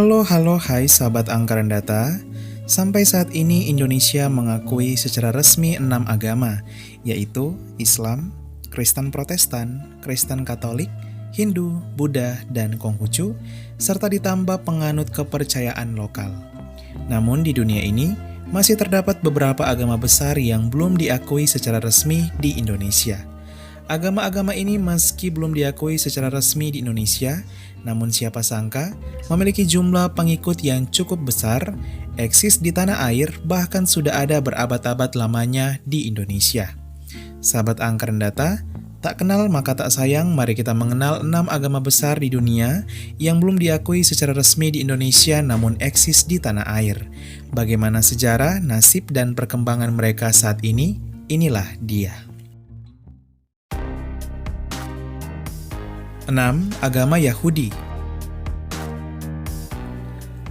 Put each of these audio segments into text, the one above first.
Hai sahabat angkaran data. Sampai saat ini Indonesia mengakui secara resmi 6 agama, yaitu Islam, Kristen Protestan, Kristen Katolik, Hindu, Buddha, dan Konghucu, serta ditambah penganut kepercayaan lokal. Namun di dunia ini, masih terdapat beberapa agama besar yang belum diakui secara resmi di Indonesia. Agama-agama ini meski belum diakui secara resmi di Indonesia, namun siapa sangka memiliki jumlah pengikut yang cukup besar, eksis di tanah air, bahkan sudah ada berabad-abad lamanya di Indonesia. Sahabat angkaran data, tak kenal maka tak sayang, mari kita mengenal 6 agama besar di dunia yang belum diakui secara resmi di Indonesia namun eksis di tanah air. Bagaimana sejarah, nasib, dan perkembangan mereka saat ini? Inilah dia. 6. Agama Yahudi.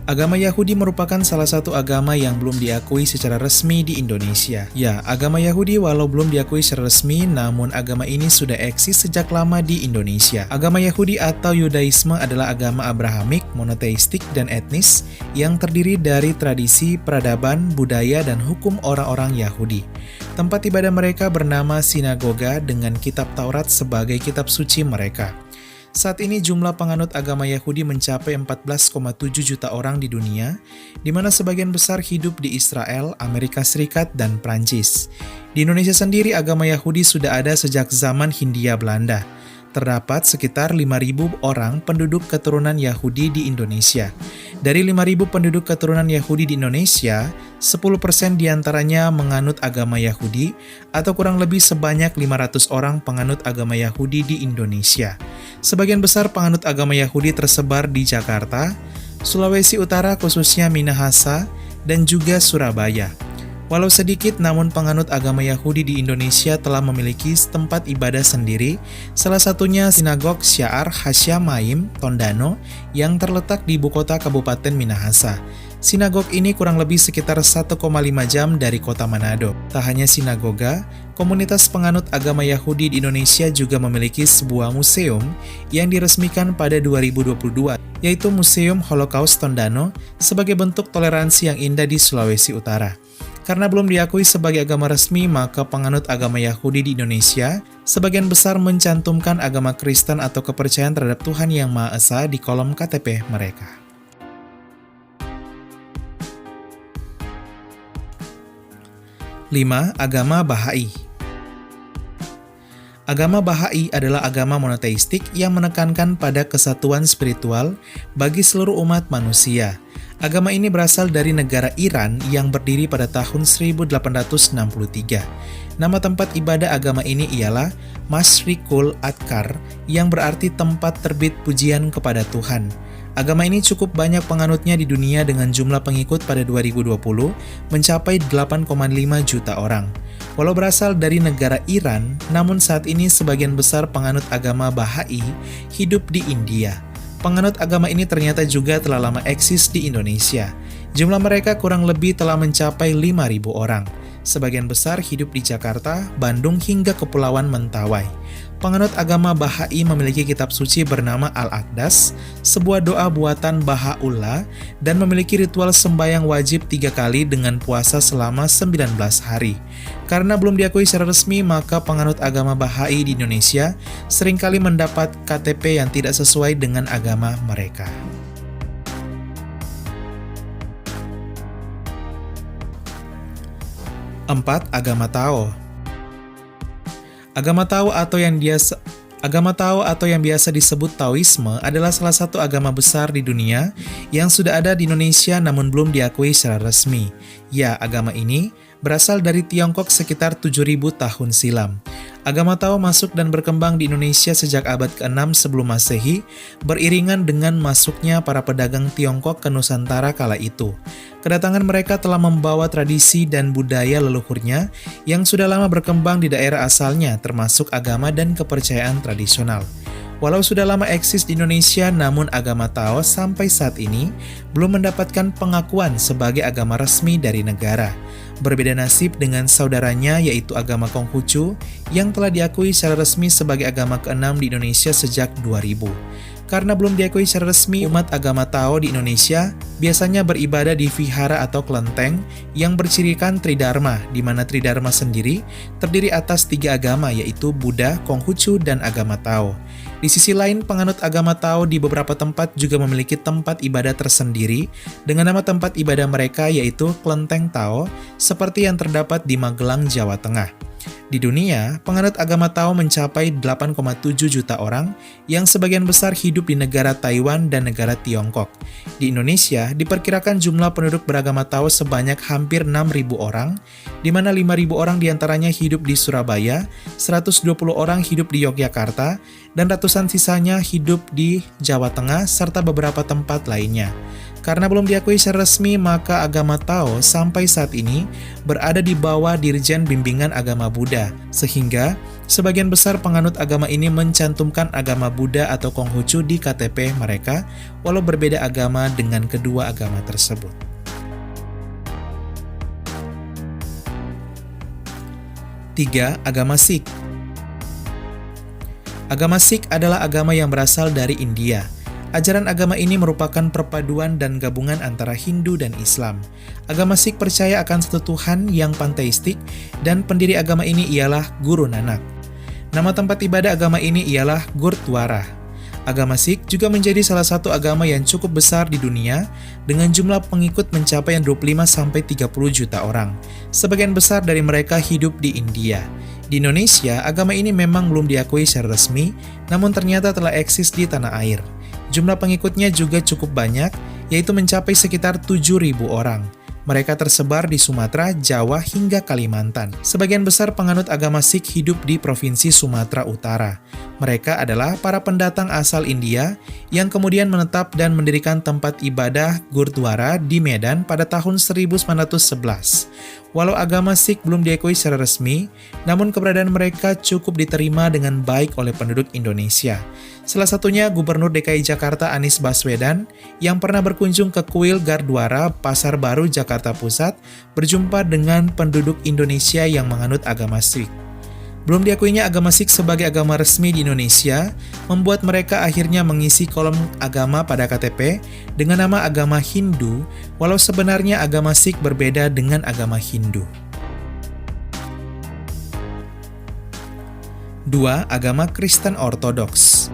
Agama Yahudi merupakan salah satu agama yang belum diakui secara resmi di Indonesia. Ya, agama Yahudi walau belum diakui secara resmi, namun agama ini sudah eksis sejak lama di Indonesia. Agama Yahudi atau Yudaisme adalah agama Abrahamik, monoteistik, dan etnis yang terdiri dari tradisi, peradaban, budaya, dan hukum orang-orang Yahudi. Tempat ibadah mereka bernama sinagoga dengan kitab Taurat sebagai kitab suci mereka. Saat ini jumlah penganut agama Yahudi mencapai 14,7 juta orang di dunia, di mana sebagian besar hidup di Israel, Amerika Serikat, dan Prancis. Di Indonesia sendiri agama Yahudi sudah ada sejak zaman Hindia Belanda. Terdapat sekitar 5.000 orang penduduk keturunan Yahudi di Indonesia. Dari 5.000 penduduk keturunan Yahudi di Indonesia, 10% diantaranya menganut agama Yahudi, atau kurang lebih sebanyak 500 orang penganut agama Yahudi di Indonesia. Sebagian besar penganut agama Yahudi tersebar di Jakarta, Sulawesi Utara khususnya Minahasa, dan juga Surabaya. Walau sedikit, namun penganut agama Yahudi di Indonesia telah memiliki tempat ibadah sendiri, salah satunya Sinagog Syaar Hasyamaim Tondano yang terletak di ibukota Kabupaten Minahasa. Sinagog ini kurang lebih sekitar 1,5 jam dari kota Manado. Tak hanya sinagoga, komunitas penganut agama Yahudi di Indonesia juga memiliki sebuah museum yang diresmikan pada 2022, yaitu Museum Holocaust Tondano sebagai bentuk toleransi yang indah di Sulawesi Utara. Karena belum diakui sebagai agama resmi, maka penganut agama Yahudi di Indonesia sebagian besar mencantumkan agama Kristen atau kepercayaan terhadap Tuhan Yang Maha Esa di kolom KTP mereka. 5. Agama Bahai. Agama Bahai adalah agama monoteistik yang menekankan pada kesatuan spiritual bagi seluruh umat manusia. Agama ini berasal dari negara Iran yang berdiri pada tahun 1863. Nama tempat ibadah agama ini ialah Masyrikul Adkar, yang berarti tempat terbit pujian kepada Tuhan. Agama ini cukup banyak penganutnya di dunia dengan jumlah pengikut pada 2020 mencapai 8,5 juta orang. Walau berasal dari negara Iran, namun saat ini sebagian besar penganut agama Bahai hidup di India. Penganut agama ini ternyata juga telah lama eksis di Indonesia. Jumlah mereka kurang lebih telah mencapai 5.000 orang. Sebagian besar hidup di Jakarta, Bandung, hingga Kepulauan Mentawai. Penganut agama Bahai memiliki kitab suci bernama Al-Aqdas, sebuah doa buatan Baha'u'llah, dan memiliki ritual sembahyang wajib 3 kali dengan puasa selama 19 hari. Karena belum diakui secara resmi, maka penganut agama Bahai di Indonesia seringkali mendapat KTP yang tidak sesuai dengan agama mereka. 4. Agama Tao. Agama Tao atau yang biasa disebut Taoisme adalah salah satu agama besar di dunia yang sudah ada di Indonesia namun belum diakui secara resmi. Ya, agama ini berasal dari Tiongkok sekitar 7.000 tahun silam. Agama Tao masuk dan berkembang di Indonesia sejak abad ke-6 sebelum Masehi, beriringan dengan masuknya para pedagang Tiongkok ke Nusantara kala itu. Kedatangan mereka telah membawa tradisi dan budaya leluhurnya yang sudah lama berkembang di daerah asalnya, termasuk agama dan kepercayaan tradisional. Walau sudah lama eksis di Indonesia, namun agama Tao sampai saat ini belum mendapatkan pengakuan sebagai agama resmi dari negara. Berbeda nasib dengan saudaranya yaitu agama Konghucu yang telah diakui secara resmi sebagai agama ke-6 di Indonesia sejak 2000. Karena belum diakui secara resmi, umat agama Tao di Indonesia biasanya beribadah di vihara atau kelenteng yang bercirikan Tridharma, di mana Tridharma sendiri terdiri atas 3 agama, yaitu Buddha, Konghucu, dan agama Tao. Di sisi lain, penganut agama Tao di beberapa tempat juga memiliki tempat ibadah tersendiri dengan nama tempat ibadah mereka, yaitu Kelenteng Tao, seperti yang terdapat di Magelang, Jawa Tengah. Di dunia, penganut agama Tao mencapai 8,7 juta orang yang sebagian besar hidup di negara Taiwan dan negara Tiongkok. Di Indonesia, diperkirakan jumlah penduduk beragama Tao sebanyak hampir 6.000 orang, di mana 5.000 orang diantaranya hidup di Surabaya, 120 orang hidup di Yogyakarta, dan ratusan sisanya hidup di Jawa Tengah serta beberapa tempat lainnya. Karena belum diakui secara resmi, maka agama Tao sampai saat ini berada di bawah Dirjen Bimbingan Agama Buddha, sehingga sebagian besar penganut agama ini mencantumkan agama Buddha atau Konghucu di KTP mereka, walau berbeda agama dengan kedua agama tersebut. 3. Agama Sikh. Agama Sikh adalah agama yang berasal dari India. Ajaran agama ini merupakan perpaduan dan gabungan antara Hindu dan Islam. Agama Sikh percaya akan satu Tuhan yang panteistik, dan pendiri agama ini ialah Guru Nanak. Nama tempat ibadah agama ini ialah Gurdwara. Agama Sikh juga menjadi salah satu agama yang cukup besar di dunia dengan jumlah pengikut mencapai 25-30 juta orang. Sebagian besar dari mereka hidup di India. Di Indonesia, agama ini memang belum diakui secara resmi, namun ternyata telah eksis di tanah air. Jumlah pengikutnya juga cukup banyak, yaitu mencapai sekitar 7.000 orang. Mereka tersebar di Sumatera, Jawa, hingga Kalimantan. Sebagian besar penganut agama Sikh hidup di Provinsi Sumatera Utara. Mereka adalah para pendatang asal India yang kemudian menetap dan mendirikan tempat ibadah Gurdwara di Medan pada tahun 1911. Walau agama Sikh belum diakui secara resmi, namun keberadaan mereka cukup diterima dengan baik oleh penduduk Indonesia. Salah satunya Gubernur DKI Jakarta Anies Baswedan yang pernah berkunjung ke kuil Gurdwara, Pasar Baru, Jakarta Pusat, berjumpa dengan penduduk Indonesia yang menganut agama Sikh. Belum diakuinya agama Sikh sebagai agama resmi di Indonesia, membuat mereka akhirnya mengisi kolom agama pada KTP dengan nama agama Hindu, walau sebenarnya agama Sikh berbeda dengan agama Hindu. 2. Agama Kristen Ortodoks.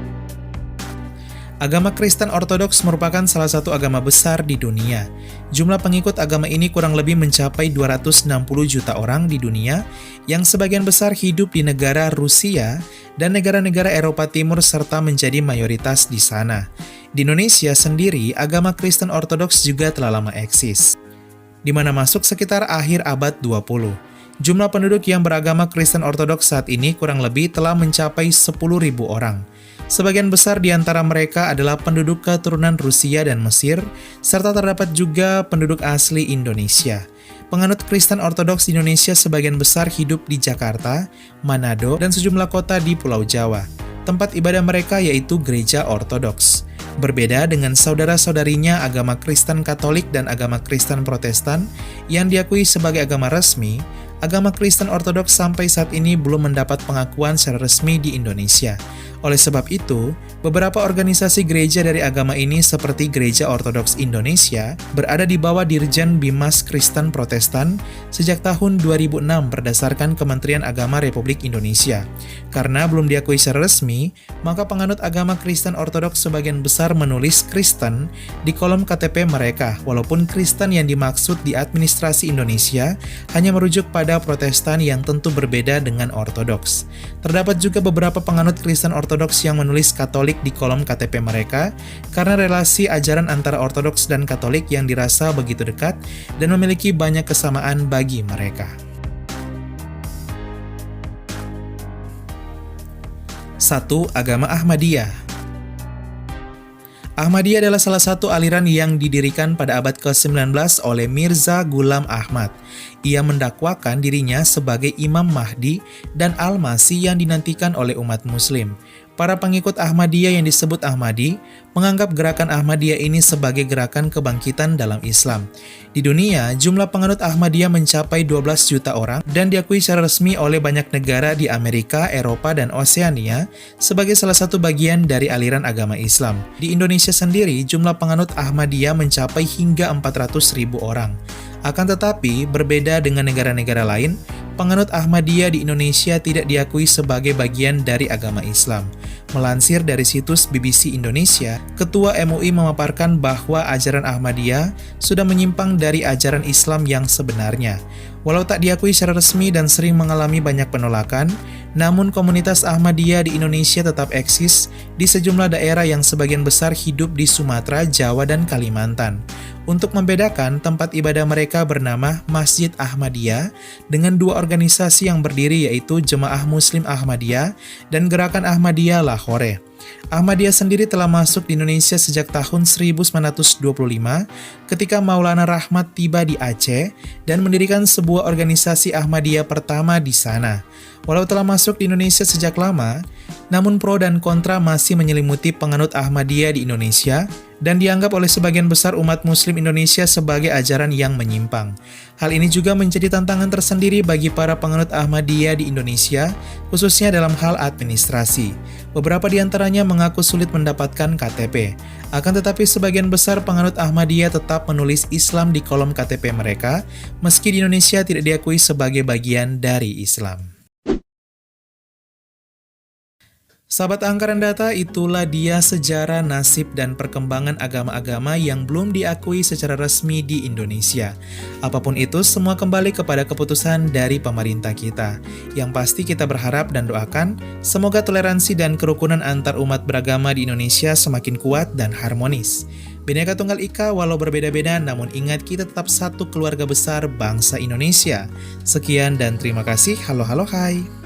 Agama Kristen Ortodoks merupakan salah satu agama besar di dunia. Jumlah pengikut agama ini kurang lebih mencapai 260 juta orang di dunia, yang sebagian besar hidup di negara Rusia dan negara-negara Eropa Timur serta menjadi mayoritas di sana. Di Indonesia sendiri, agama Kristen Ortodoks juga telah lama eksis, di mana masuk sekitar akhir abad 20. Jumlah penduduk yang beragama Kristen Ortodoks saat ini kurang lebih telah mencapai 10.000 orang. Sebagian besar di antara mereka adalah penduduk keturunan Rusia dan Mesir, serta terdapat juga penduduk asli Indonesia. Penganut Kristen Ortodoks di Indonesia sebagian besar hidup di Jakarta, Manado, dan sejumlah kota di Pulau Jawa. Tempat ibadah mereka yaitu gereja Ortodoks. Berbeda dengan saudara-saudarinya agama Kristen Katolik dan agama Kristen Protestan yang diakui sebagai agama resmi, agama Kristen Ortodoks sampai saat ini belum mendapat pengakuan secara resmi di Indonesia. Oleh sebab itu, beberapa organisasi gereja dari agama ini seperti Gereja Ortodoks Indonesia berada di bawah Dirjen Bimas Kristen Protestan sejak tahun 2006 berdasarkan Kementerian Agama Republik Indonesia. Karena belum diakui secara resmi, maka penganut agama Kristen Ortodoks sebagian besar menulis Kristen di kolom KTP mereka, walaupun Kristen yang dimaksud di administrasi Indonesia hanya merujuk pada Protestan yang tentu berbeda dengan Ortodoks. Terdapat juga beberapa penganut Kristen Ortodoks yang menulis Katolik di kolom KTP mereka karena relasi ajaran antara Ortodoks dan Katolik yang dirasa begitu dekat dan memiliki banyak kesamaan bagi mereka. 1. Agama Ahmadiyah. Ahmadiyah adalah salah satu aliran yang didirikan pada abad ke-19 oleh Mirza Ghulam Ahmad. Ia mendakwakan dirinya sebagai Imam Mahdi dan Al-Masih yang dinantikan oleh umat muslim. Para pengikut Ahmadiyah yang disebut Ahmadi menganggap gerakan Ahmadiyah ini sebagai gerakan kebangkitan dalam Islam. Di dunia, jumlah penganut Ahmadiyah mencapai 12 juta orang dan diakui secara resmi oleh banyak negara di Amerika, Eropa, dan Oseania sebagai salah satu bagian dari aliran agama Islam. Di Indonesia sendiri, jumlah penganut Ahmadiyah mencapai hingga 400.000 orang. Akan tetapi, berbeda dengan negara-negara lain, penganut Ahmadiyah di Indonesia tidak diakui sebagai bagian dari agama Islam. Melansir dari situs BBC Indonesia, Ketua MUI memaparkan bahwa ajaran Ahmadiyah sudah menyimpang dari ajaran Islam yang sebenarnya. Walau tak diakui secara resmi dan sering mengalami banyak penolakan, namun komunitas Ahmadiyah di Indonesia tetap eksis di sejumlah daerah yang sebagian besar hidup di Sumatera, Jawa, dan Kalimantan. Untuk membedakan, tempat ibadah mereka bernama Masjid Ahmadiyah dengan dua organisasi yang berdiri yaitu Jemaah Muslim Ahmadiyah dan Gerakan Ahmadiyah Lahore. Ahmadiyah sendiri telah masuk di Indonesia sejak tahun 1925 ketika Maulana Rahmat tiba di Aceh dan mendirikan sebuah organisasi Ahmadiyah pertama di sana. Walau telah masuk di Indonesia sejak lama, namun pro dan kontra masih menyelimuti penganut Ahmadiyah di Indonesia dan dianggap oleh sebagian besar umat muslim Indonesia sebagai ajaran yang menyimpang. Hal ini juga menjadi tantangan tersendiri bagi para penganut Ahmadiyah di Indonesia, khususnya dalam hal administrasi. Beberapa di antaranya mengaku sulit mendapatkan KTP. Akan tetapi sebagian besar penganut Ahmadiyah tetap menulis Islam di kolom KTP mereka, meski di Indonesia tidak diakui sebagai bagian dari Islam. Sahabat Angkaran Data, itulah dia sejarah, nasib, dan perkembangan agama-agama yang belum diakui secara resmi di Indonesia. Apapun itu, semua kembali kepada keputusan dari pemerintah kita. Yang pasti kita berharap dan doakan, semoga toleransi dan kerukunan antar umat beragama di Indonesia semakin kuat dan harmonis. Bhinneka Tunggal Ika walau berbeda-beda, namun ingat kita tetap satu keluarga besar bangsa Indonesia. Sekian dan terima kasih. Halo, hai.